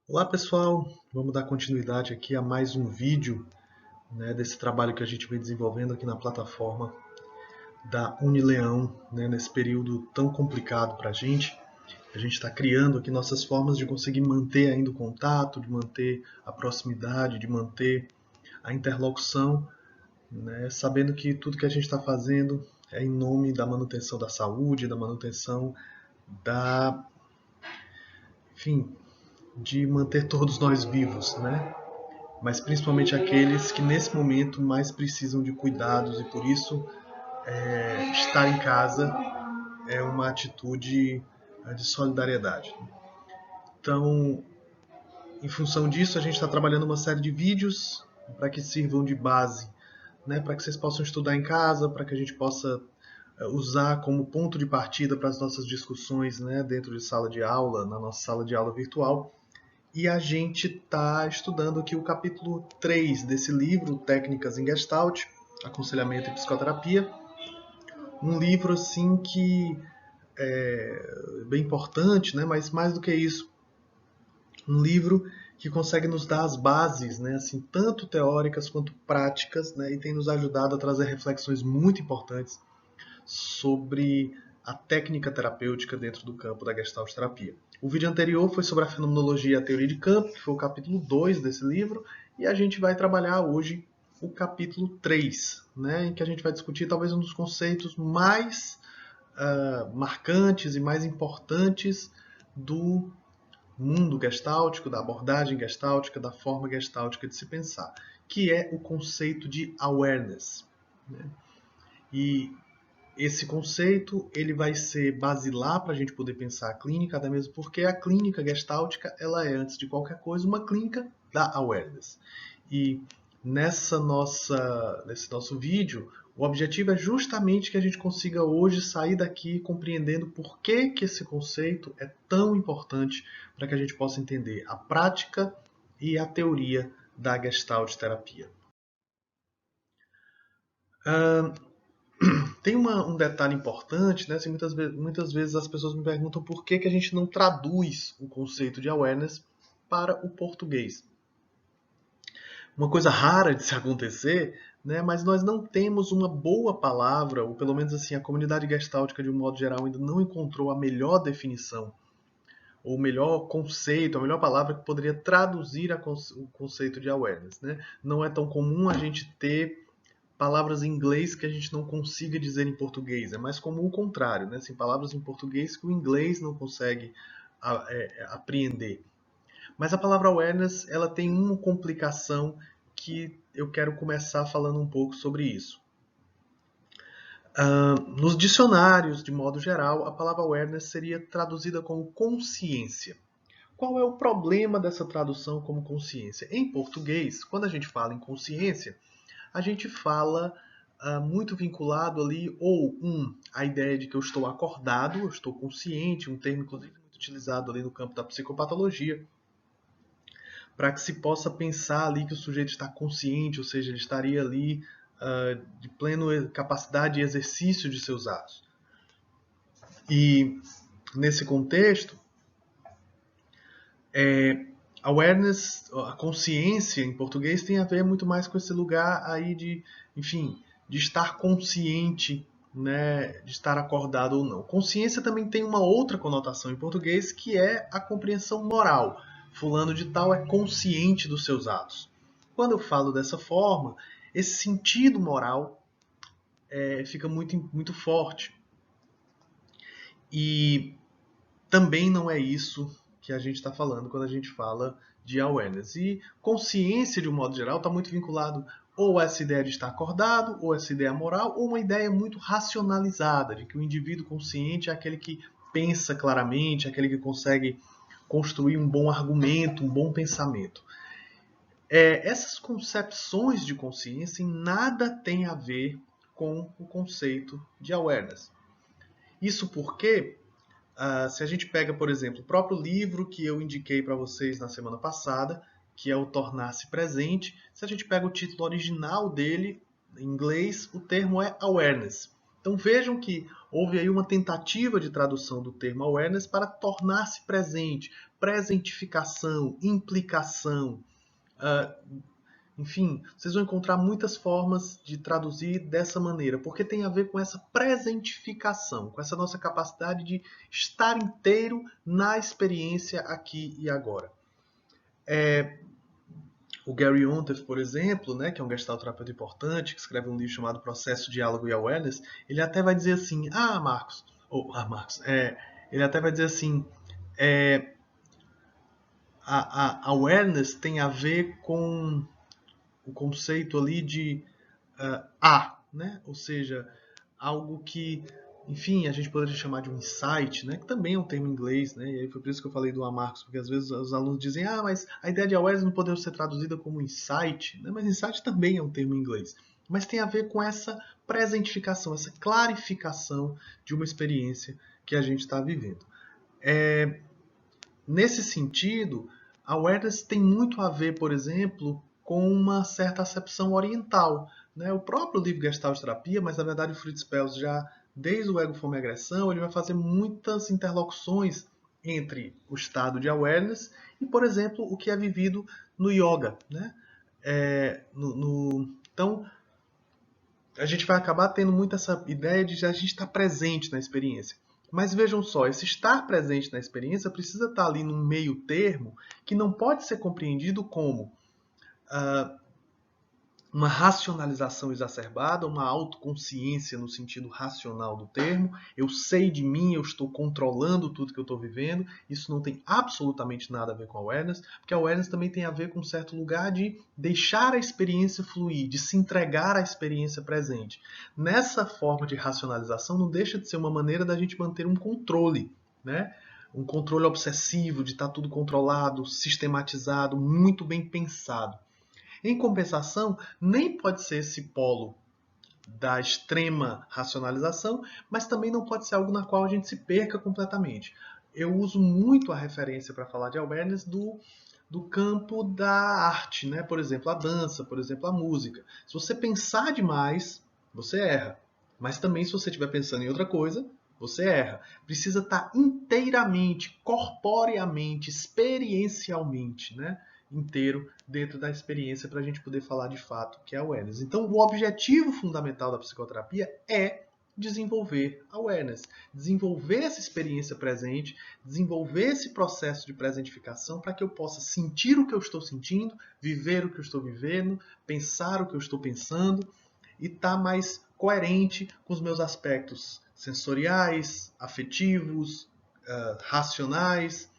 Olá pessoal, vamos dar continuidade aqui a mais um vídeo, desse trabalho que a gente vem desenvolvendo aqui na plataforma da Unileão, nesse período tão complicado para a gente. A gente está criando aqui nossas formas de conseguir manter ainda o contato, de manter a proximidade, de manter a interlocução, sabendo que tudo que a gente está fazendo é em nome da manutenção da saúde, da manutenção da, enfim, de manter todos nós vivos, né? Mas principalmente aqueles que nesse momento mais precisam de cuidados e por isso estar em casa é uma atitude de solidariedade. Então, em função disso, a gente está trabalhando uma série de vídeos para que sirvam de base, para que vocês possam estudar em casa, para que a gente possa usar como ponto de partida para as nossas discussões, dentro de sala de aula, na nossa sala de aula virtual. E a gente está estudando aqui o capítulo 3 desse livro, Técnicas em Gestalt, Aconselhamento e Psicoterapia. Um livro assim que é bem importante, mas mais do que isso, um livro que consegue nos dar as bases, assim, tanto teóricas quanto práticas, e tem nos ajudado a trazer reflexões muito importantes sobre a técnica terapêutica dentro do campo da Gestalt terapia. O vídeo anterior foi sobre a fenomenologia e a teoria de campo, que foi o capítulo 2 desse livro, e a gente vai trabalhar hoje o capítulo 3, em que a gente vai discutir talvez um dos conceitos mais marcantes e mais importantes do mundo gestáltico, da abordagem gestáltica, da forma gestáltica de se pensar, que é o conceito de awareness. E esse conceito ele vai ser basilar para a gente poder pensar a clínica, até mesmo porque a clínica gestáltica ela é, antes de qualquer coisa, uma clínica da awareness. E nesse nosso vídeo, o objetivo é justamente que a gente consiga hoje sair daqui compreendendo por que esse conceito é tão importante para que a gente possa entender a prática e a teoria da Gestalt terapia. Tem um detalhe importante, assim, muitas vezes as pessoas me perguntam por que a gente não traduz o conceito de awareness para o português. Uma coisa rara de se acontecer, mas nós não temos uma boa palavra, ou pelo menos assim, a comunidade gestáltica de um modo geral ainda não encontrou a melhor definição, ou o melhor conceito, a melhor palavra que poderia traduzir o conceito de awareness. Não é tão comum a gente ter palavras em inglês que a gente não consiga dizer em português. É mais comum o contrário, Assim, palavras em português que o inglês não consegue apreender. Mas a palavra awareness ela tem uma complicação que eu quero começar falando um pouco sobre isso. Nos dicionários, de modo geral, a palavra awareness seria traduzida como consciência. Qual é o problema dessa tradução como consciência? Em português, quando a gente fala em consciência, a gente fala muito vinculado ali, ou a ideia de que eu estou acordado, eu estou consciente, um termo inclusive muito utilizado ali no campo da psicopatologia, para que se possa pensar ali que o sujeito está consciente, ou seja, ele estaria ali de plena capacidade e exercício de seus atos. E nesse contexto, awareness, a consciência em português tem a ver muito mais com esse lugar aí de, enfim, de estar consciente, de estar acordado ou não. Consciência também tem uma outra conotação em português que é a compreensão moral. Fulano de tal é consciente dos seus atos. Quando eu falo dessa forma, esse sentido moral fica muito forte. E também não é isso que a gente está falando quando a gente fala de awareness. E consciência, de um modo geral, está muito vinculado ou a essa ideia de estar acordado, ou essa ideia moral, ou uma ideia muito racionalizada, de que o indivíduo consciente é aquele que pensa claramente, é aquele que consegue construir um bom argumento, um bom pensamento. Essas concepções de consciência em nada têm a ver com o conceito de awareness. Isso porque se a gente pega, por exemplo, o próprio livro que eu indiquei para vocês na semana passada, que é o Tornar-se Presente, se a gente pega o título original dele, em inglês, o termo é awareness. Então vejam que houve aí uma tentativa de tradução do termo awareness para tornar-se presente, presentificação, implicação, enfim, vocês vão encontrar muitas formas de traduzir dessa maneira, porque tem a ver com essa presentificação, com essa nossa capacidade de estar inteiro na experiência aqui e agora. O Gary Onteff, por exemplo, né, que é um gestalterapeuta importante, que escreve um livro chamado Processo, Diálogo e Awareness, ele até vai dizer assim, ele até vai dizer assim, a awareness tem a ver com o conceito ali de né? Ou seja, algo que, enfim, a gente poderia chamar de um insight, né? Que também é um termo em inglês, né? E aí foi por isso que eu falei do Marcos, porque às vezes os alunos dizem, mas a ideia de awareness não poderia ser traduzida como insight, né? Mas insight também é um termo em inglês. Mas tem a ver com essa presentificação, essa clarificação de uma experiência que a gente está vivendo. Nesse sentido, a awareness tem muito a ver, por exemplo, com uma certa acepção oriental, né? O próprio livro Gestalt Terapia, mas na verdade o Fritz Perls já, desde o Ego, Fome e Agressão, ele vai fazer muitas interlocuções entre o estado de awareness e, por exemplo, o que é vivido no yoga, né? Então, a gente vai acabar tendo muito essa ideia de a gente estar presente na experiência. Mas vejam só, esse estar presente na experiência precisa estar ali num meio termo que não pode ser compreendido como uma racionalização exacerbada, uma autoconsciência no sentido racional do termo. Eu sei de mim, eu estou controlando tudo que eu estou vivendo. Isso não tem absolutamente nada a ver com a awareness, porque a awareness também tem a ver com um certo lugar de deixar a experiência fluir, de se entregar à experiência presente. Nessa forma de racionalização não deixa de ser uma maneira da gente manter um controle, né? Um controle obsessivo, de estar tudo controlado, sistematizado, muito bem pensado. Em compensação, nem pode ser esse polo da extrema racionalização, mas também não pode ser algo na qual a gente se perca completamente. Eu uso muito a referência para falar de awareness do campo da arte, né? Por exemplo, a dança, por exemplo, a música. Se você pensar demais, você erra. Mas também se você estiver pensando em outra coisa, você erra. Precisa estar inteiramente, corporeamente, experiencialmente, né? Inteiro dentro da experiência para a gente poder falar de fato que é a awareness. Então, o objetivo fundamental da psicoterapia é desenvolver awareness, desenvolver essa experiência presente, desenvolver esse processo de presentificação para que eu possa sentir o que eu estou sentindo, viver o que eu estou vivendo, pensar o que eu estou pensando e estar mais coerente com os meus aspectos sensoriais, afetivos, racionais,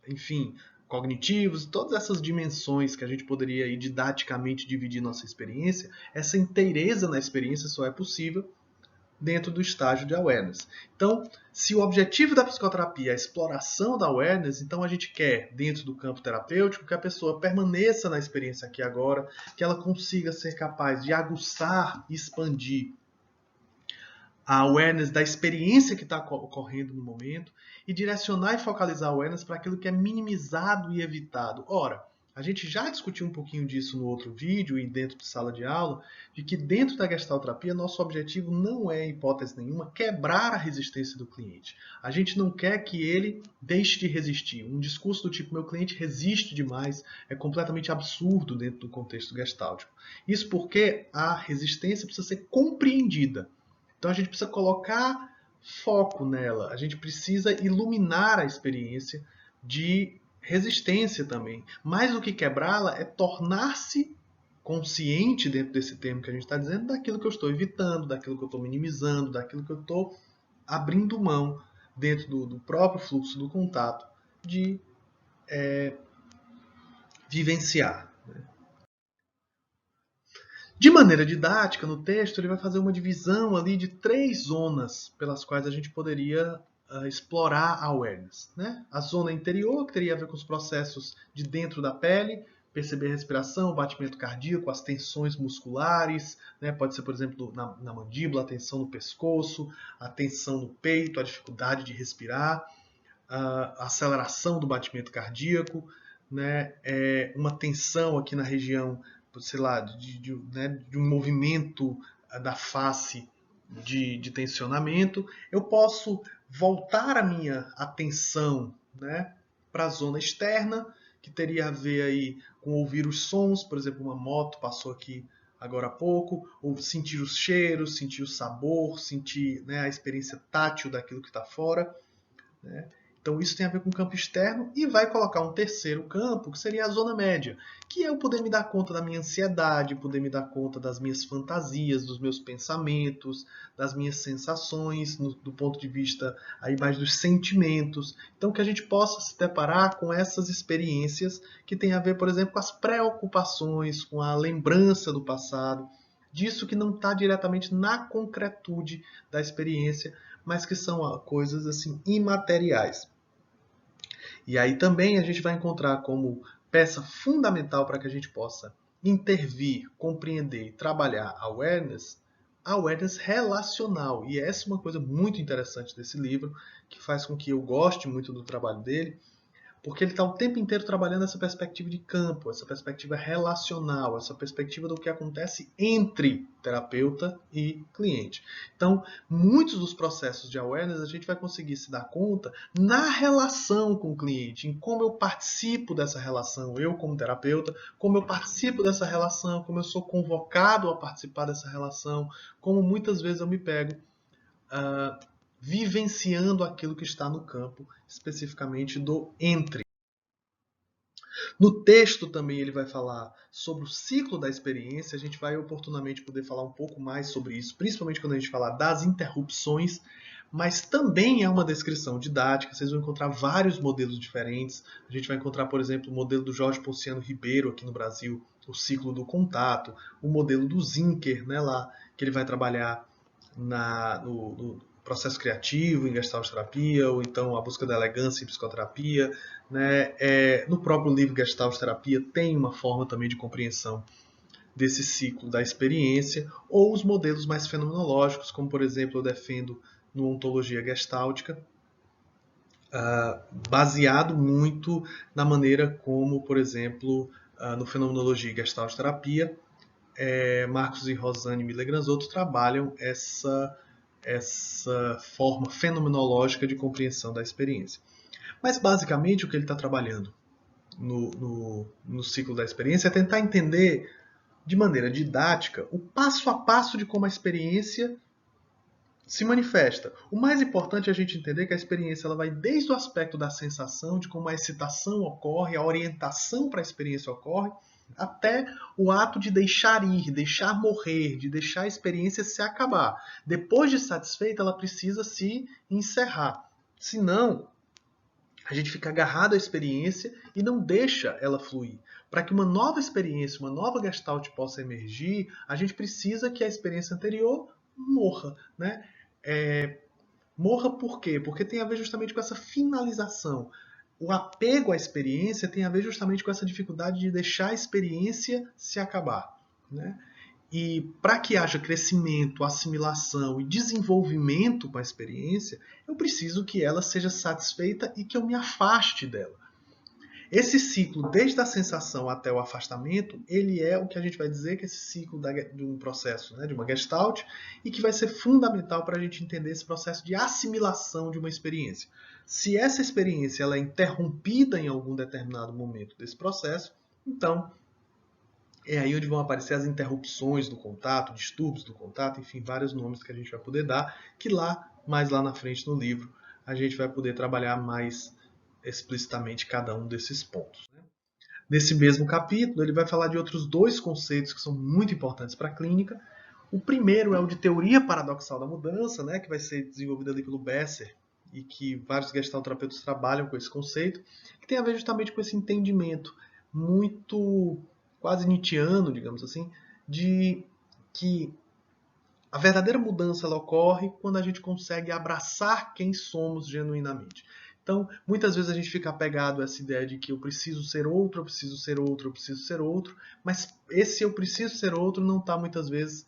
enfim, cognitivos, todas essas dimensões que a gente poderia aí, didaticamente dividir nossa experiência, essa inteireza na experiência só é possível dentro do estágio de awareness. Então, se o objetivo da psicoterapia é a exploração da awareness, então a gente quer, dentro do campo terapêutico, que a pessoa permaneça na experiência aqui e agora, que ela consiga ser capaz de aguçar e expandir a awareness da experiência que está ocorrendo no momento e direcionar e focalizar a awareness para aquilo que é minimizado e evitado. Ora, a gente já discutiu um pouquinho disso no outro vídeo e dentro de sala de aula, de que dentro da gestalterapia nosso objetivo não é, em hipótese nenhuma, quebrar a resistência do cliente. A gente não quer que ele deixe de resistir. Um discurso do tipo, meu cliente resiste demais, é completamente absurdo dentro do contexto gestáltico. Isso porque a resistência precisa ser compreendida. Então a gente precisa colocar foco nela, a gente precisa iluminar a experiência de resistência também. Mais do que quebrá-la é tornar-se consciente dentro desse termo que a gente está dizendo daquilo que eu estou evitando, daquilo que eu estou minimizando, daquilo que eu estou abrindo mão dentro do próprio fluxo do contato de vivenciar. De maneira didática, no texto, ele vai fazer uma divisão ali de 3 zonas pelas quais a gente poderia explorar a awareness. Né? A zona interior, que teria a ver com os processos de dentro da pele, perceber a respiração, o batimento cardíaco, as tensões musculares, né? Pode ser, por exemplo, na mandíbula, a tensão no pescoço, a tensão no peito, a dificuldade de respirar, a aceleração do batimento cardíaco, né? Uma tensão aqui na região, sei lá, de um movimento da face de tensionamento. Eu posso voltar a minha atenção, né, para a zona externa, que teria a ver aí com ouvir os sons, por exemplo, uma moto passou aqui agora há pouco, ou sentir os cheiros, sentir o sabor, sentir, né, a experiência tátil daquilo que está fora, né? Então isso tem a ver com o campo externo e vai colocar um terceiro campo, que seria a zona média, que é eu poder me dar conta da minha ansiedade, poder me dar conta das minhas fantasias, dos meus pensamentos, das minhas sensações, do ponto de vista aí mais dos sentimentos. Então que a gente possa se deparar com essas experiências que tem a ver, por exemplo, com as preocupações, com a lembrança do passado, disso que não está diretamente na concretude da experiência, mas que são coisas assim imateriais. E aí também a gente vai encontrar como peça fundamental para que a gente possa intervir, compreender, trabalhar a awareness relacional. E essa é uma coisa muito interessante desse livro, que faz com que eu goste muito do trabalho dele, porque ele está o tempo inteiro trabalhando essa perspectiva de campo, essa perspectiva relacional, essa perspectiva do que acontece entre terapeuta e cliente. Então, muitos dos processos de awareness a gente vai conseguir se dar conta na relação com o cliente, em como eu participo dessa relação, eu como terapeuta, como eu participo dessa relação, como eu sou convocado a participar dessa relação, como muitas vezes eu me pego vivenciando aquilo que está no campo, especificamente do entre. No texto também ele vai falar sobre o ciclo da experiência, a gente vai oportunamente poder falar um pouco mais sobre isso, principalmente quando a gente falar das interrupções, mas também é uma descrição didática, vocês vão encontrar vários modelos diferentes, a gente vai encontrar, por exemplo, o modelo do Jorge Ponciano Ribeiro aqui no Brasil, o ciclo do contato, o modelo do Zinker, né, lá, que ele vai trabalhar no processo criativo em Gestalt terapia, ou então a busca da elegância em psicoterapia, né? No próprio livro Gestalt terapia tem uma forma também de compreensão desse ciclo da experiência, ou os modelos mais fenomenológicos, como por exemplo eu defendo no Ontologia Gestáltica, baseado muito na maneira como, por exemplo, no Fenomenologia e Gestalt terapia, Marcos e Rosane Miller-Granzotto trabalham essa forma fenomenológica de compreensão da experiência. Mas basicamente o que ele está trabalhando no ciclo da experiência é tentar entender de maneira didática o passo a passo de como a experiência se manifesta. O mais importante é a gente entender que a experiência ela vai desde o aspecto da sensação, de como a excitação ocorre, a orientação para a experiência ocorre, até o ato de deixar ir, deixar morrer, de deixar a experiência se acabar. Depois de satisfeita, ela precisa se encerrar. Senão, a gente fica agarrado à experiência e não deixa ela fluir. Para que uma nova experiência, uma nova gestalt possa emergir, a gente precisa que a experiência anterior morra, né? Morra por quê? Porque tem a ver justamente com essa finalização. O apego à experiência tem a ver justamente com essa dificuldade de deixar a experiência se acabar, né? E para que haja crescimento, assimilação e desenvolvimento com a experiência, eu preciso que ela seja satisfeita e que eu me afaste dela. Esse ciclo, desde a sensação até o afastamento, ele é o que a gente vai dizer que é esse ciclo de um processo, né, de uma gestalt, e que vai ser fundamental para a gente entender esse processo de assimilação de uma experiência. Se essa experiência ela é interrompida em algum determinado momento desse processo, então é aí onde vão aparecer as interrupções do contato, distúrbios do contato, enfim, vários nomes que a gente vai poder dar, que mais lá na frente no livro, a gente vai poder trabalhar mais explicitamente cada um desses pontos. Nesse mesmo capítulo, ele vai falar de outros dois conceitos que são muito importantes para a clínica. O primeiro é o de teoria paradoxal da mudança, né, que vai ser desenvolvido ali pelo Besser, e que vários gestalterapeutas trabalham com esse conceito, que tem a ver justamente com esse entendimento muito quase nietzschiano, digamos assim, de que a verdadeira mudança ela ocorre quando a gente consegue abraçar quem somos genuinamente. Então, muitas vezes a gente fica apegado a essa ideia de que eu preciso ser outro, eu preciso ser outro, eu preciso ser outro, mas esse eu preciso ser outro não está muitas vezes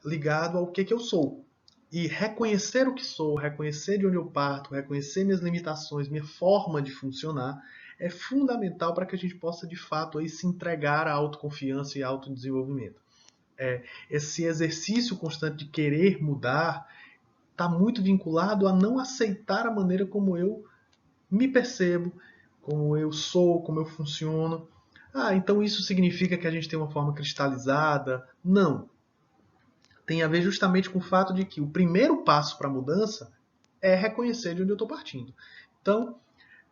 ligado ao que eu sou. E reconhecer o que sou, reconhecer de onde eu parto, reconhecer minhas limitações, minha forma de funcionar, é fundamental para que a gente possa, de fato, aí, se entregar à autoconfiança e autodesenvolvimento. Esse exercício constante de querer mudar está muito vinculado a não aceitar a maneira como eu me percebo, como eu sou, como eu funciono. Ah, então isso significa que a gente tem uma forma cristalizada? Não. Tem a ver justamente com o fato de que o primeiro passo para a mudança é reconhecer de onde eu estou partindo. Então,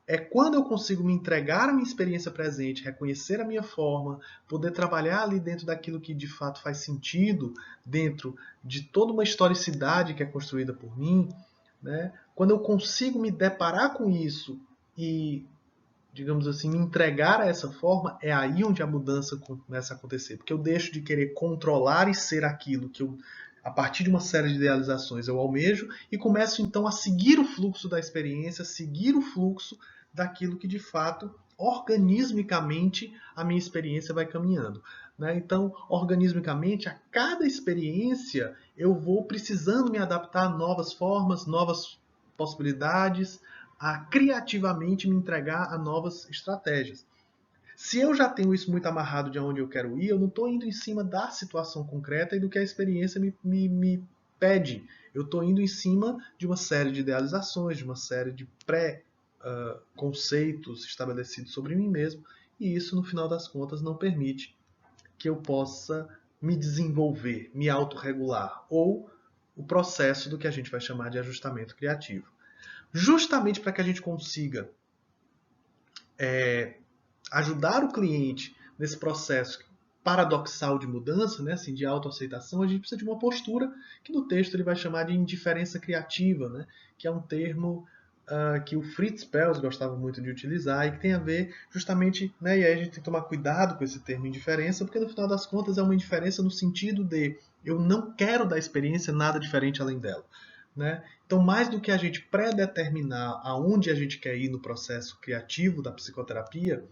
é quando eu consigo me entregar à minha experiência presente, reconhecer a minha forma, poder trabalhar ali dentro daquilo que de fato faz sentido, dentro de toda uma historicidade que é construída por mim, né? Quando eu consigo me deparar com isso e, digamos assim, me entregar a essa forma, é aí onde a mudança começa a acontecer. Porque eu deixo de querer controlar e ser aquilo que eu, a partir de uma série de idealizações, eu almejo e começo então a seguir o fluxo da experiência, seguir o fluxo daquilo que de fato, organismicamente, a minha experiência vai caminhando. Né? Então, organismicamente, a cada experiência eu vou precisando me adaptar a novas formas, novas possibilidades, a criativamente me entregar a novas estratégias. Se eu já tenho isso muito amarrado de onde eu quero ir, eu não estou indo em cima da situação concreta e do que a experiência me pede. Eu estou indo em cima de uma série de idealizações, de uma série de pré-conceitos estabelecidos sobre mim mesmo, e isso, no final das contas, não permite que eu possa me desenvolver, me autorregular, ou o processo do que a gente vai chamar de ajustamento criativo. Justamente para que a gente consiga ajudar o cliente nesse processo paradoxal de mudança, né, assim, de autoaceitação, a gente precisa de uma postura que no texto ele vai chamar de indiferença criativa, né, que é um termo que o Fritz Perls gostava muito de utilizar e que tem a ver justamente, né, e aí a gente tem que tomar cuidado com esse termo indiferença, porque no final das contas é uma indiferença no sentido de eu não quero da experiência nada diferente além dela. Né? Então, mais do que a gente pré-determinar aonde a gente quer ir no processo criativo da psicoterapia,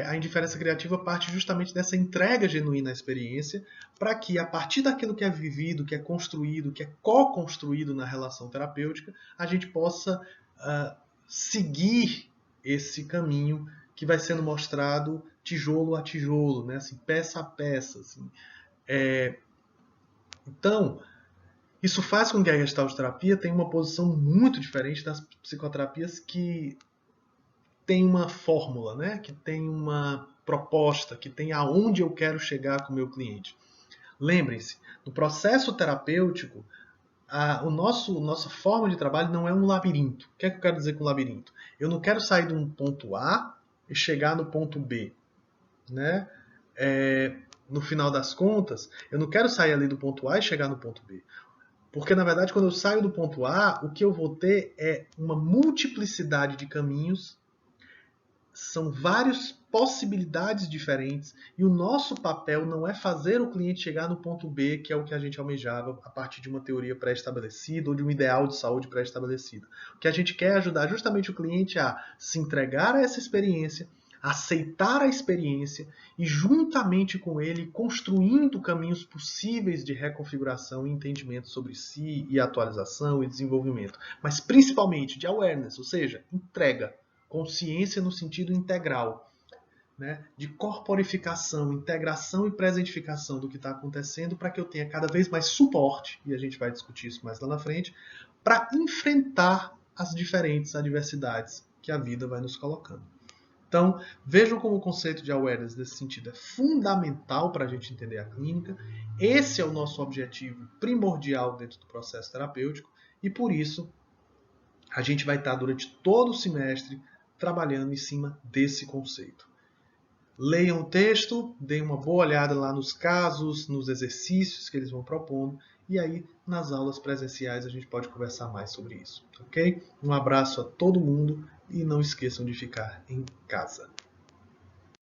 a indiferença criativa parte justamente dessa entrega genuína à experiência, para que, a partir daquilo que é vivido, que é construído, que é co-construído na relação terapêutica, a gente possa seguir esse caminho que vai sendo mostrado tijolo a tijolo, né? Assim, peça a peça. Assim. Então, isso faz com que a Gestalt terapia tenha uma posição muito diferente das psicoterapias que tem uma fórmula, né? Que tem uma proposta, que tem aonde eu quero chegar com o meu cliente. Lembrem-se, no processo terapêutico, nossa forma de trabalho não é um labirinto. O que é que eu quero dizer com labirinto? Eu não quero sair de um ponto A e chegar no ponto B. Né? No final das contas, eu não quero sair ali do ponto A e chegar no ponto B. Porque, na verdade, quando eu saio do ponto A, o que eu vou ter é uma multiplicidade de caminhos, são várias possibilidades diferentes, e o nosso papel não é fazer o cliente chegar no ponto B, que é o que a gente almejava a partir de uma teoria pré-estabelecida ou de um ideal de saúde pré-estabelecido. O que a gente quer é ajudar justamente o cliente a se entregar a essa experiência, aceitar a experiência e, juntamente com ele, construindo caminhos possíveis de reconfiguração e entendimento sobre si, e atualização e desenvolvimento. Mas principalmente de awareness, ou seja, entrega, consciência no sentido integral, né? De corporificação, integração e presentificação do que está acontecendo para que eu tenha cada vez mais suporte, e a gente vai discutir isso mais lá na frente, para enfrentar as diferentes adversidades que a vida vai nos colocando. Então, vejam como o conceito de awareness nesse sentido é fundamental para a gente entender a clínica. Esse é o nosso objetivo primordial dentro do processo terapêutico e, por isso, a gente vai estar durante todo o semestre trabalhando em cima desse conceito. Leiam o texto, deem uma boa olhada lá nos casos, nos exercícios que eles vão propondo, e aí nas aulas presenciais a gente pode conversar mais sobre isso, ok? Um abraço a todo mundo e não esqueçam de ficar em casa.